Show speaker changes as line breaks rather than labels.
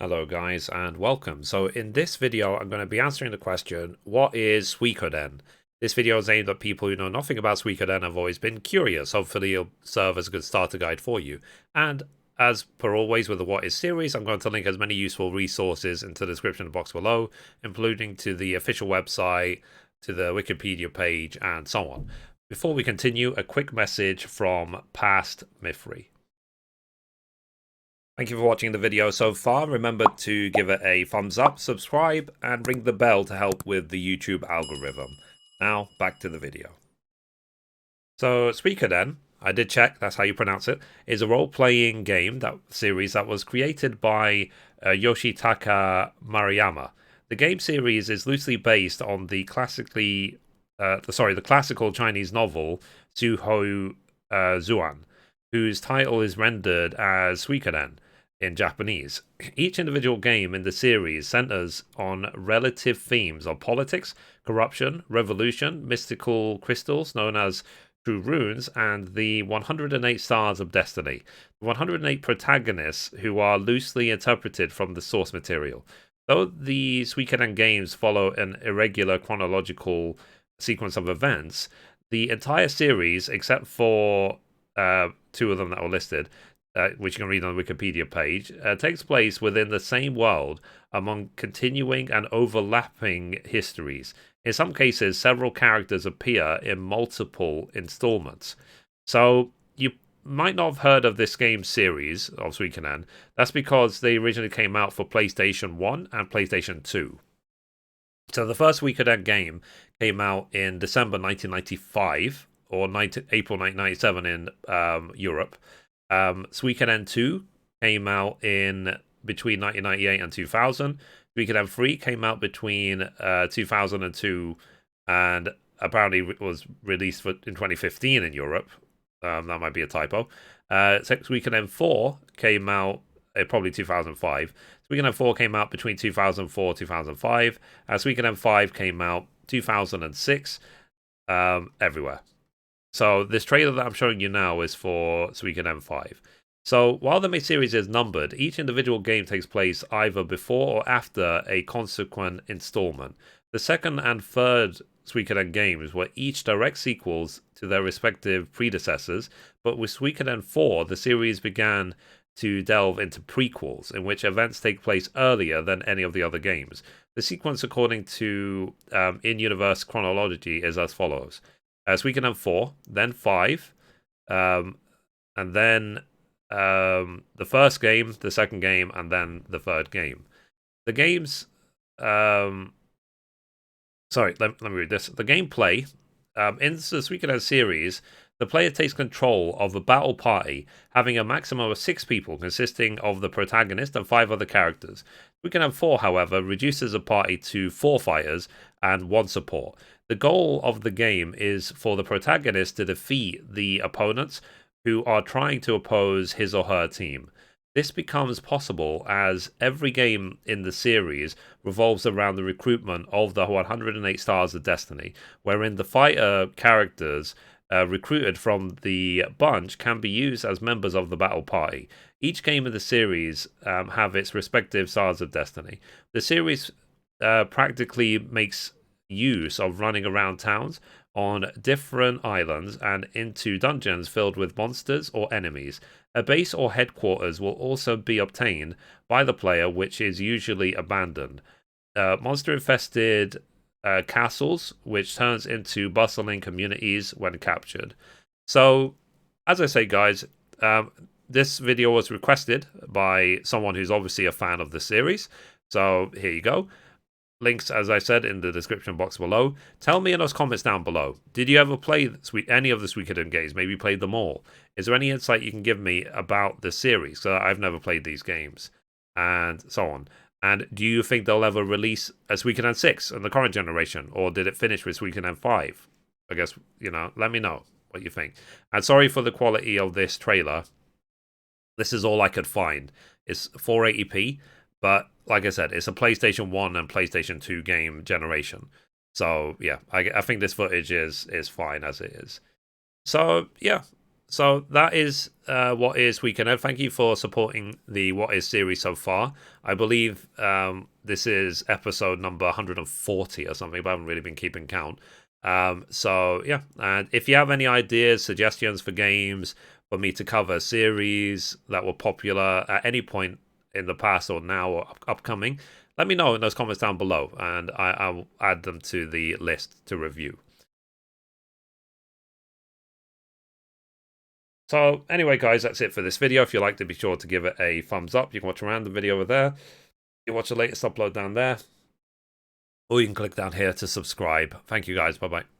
Hello guys and welcome. So in this video I'm going to be answering the question, what is Suikoden? This video is aimed at people who know nothing about Suikoden and have always been curious. Hopefully it'll serve as a good starter guide for you. And as per always with the What Is series, I'm going to link as many useful resources into the description box below, including to the official website, to the Wikipedia page, and so on. Before we continue, a quick message from past Mithrie. Thank you for watching the video so far. Remember to give it a thumbs up, subscribe, and ring the bell to help with the YouTube algorithm. Now, back to the video. So, Suikoden, I did check, that's how you pronounce it, is a role-playing game series that was created by Yoshitaka Maruyama. The game series is loosely based on the classical Chinese novel Suho Zuan, whose title is rendered as Suikoden in Japanese. Each individual game in the series centers on relative themes of politics, corruption, revolution, mystical crystals known as true runes, and the 108 stars of destiny. The 108 protagonists who are loosely interpreted from the source material. Though the Suikoden games follow an irregular chronological sequence of events, the entire series, except for two of them that were listed, which you can read on the Wikipedia page, takes place within the same world among continuing and overlapping histories. In some cases, several characters appear in multiple installments. So you might not have heard of this game series of Suikoden. That's because they originally came out for PlayStation 1 and PlayStation 2. So the first Suikoden game came out in December 1995 or April 1997 in Europe. Suikoden 2 came out in between 1998 and 2000. Suikoden 3 came out between 2002 and apparently was released in 2015 in Europe. That might be a typo. Suikoden 4 came out probably 2005. Suikoden 4 came out between 2004 and 2005. Suikoden 5 came out 2006 everywhere. So this trailer that I'm showing you now is for Suikoden 5. So while the main series is numbered, each individual game takes place either before or after a consequent installment. The second and third Suikoden games were each direct sequels to their respective predecessors, but with Suikoden 4, the series began to delve into prequels, in which events take place earlier than any of the other games. The sequence according to in-universe chronology is as follows. Suikoden 4, then 5, and then the first game, the second game, and then the third game. The games... sorry, let me read this. The gameplay, in the Suikoden series, the player takes control of a battle party, having a maximum of 6 people, consisting of the protagonist and 5 other characters. Suikoden 4, however, reduces the party to 4 fighters and 1 support. The goal of the game is for the protagonist to defeat the opponents who are trying to oppose his or her team. This becomes possible as every game in the series revolves around the recruitment of the 108 Stars of Destiny, wherein the fighter characters recruited from the bunch can be used as members of the battle party. Each game in the series have its respective Stars of Destiny. The series practically makes use of running around towns on different islands and into dungeons filled with monsters or enemies. A base or headquarters will also be obtained by the player, which is usually abandoned. Monster-infested castles, which turns into bustling communities when captured. So, as I say, guys, this video was requested by someone who's obviously a fan of the series. So, here you go. Links, as I said, in the description box below. Tell me in those comments down below. Did you ever play any of the Suikoden games? Maybe played them all. Is there any insight you can give me about the series? So I've never played these games, and so on. And do you think they'll ever release a Suikoden 6 in the current generation, or did it finish with Suikoden 5? I guess, let me know what you think. And sorry for the quality of this trailer. This is all I could find. It's 480p. But like I said, it's a PlayStation 1 and PlayStation 2 game generation. So yeah, I think this footage is fine as it is. So yeah, so that is What Is Weekend. Thank you for supporting the What Is series so far. I believe this is episode number 140 or something, but I haven't really been keeping count. So yeah, and if you have any ideas, suggestions for games for me to cover, series that were popular at any point in the past or now or upcoming, let me know in those comments down below, and I'll add them to the list to review. So anyway, guys, that's it for this video. If you liked it, be sure to give it a thumbs up. You can watch a random video over there. You can watch the latest upload down there. Or you can click down here to subscribe. Thank you, guys. Bye-bye.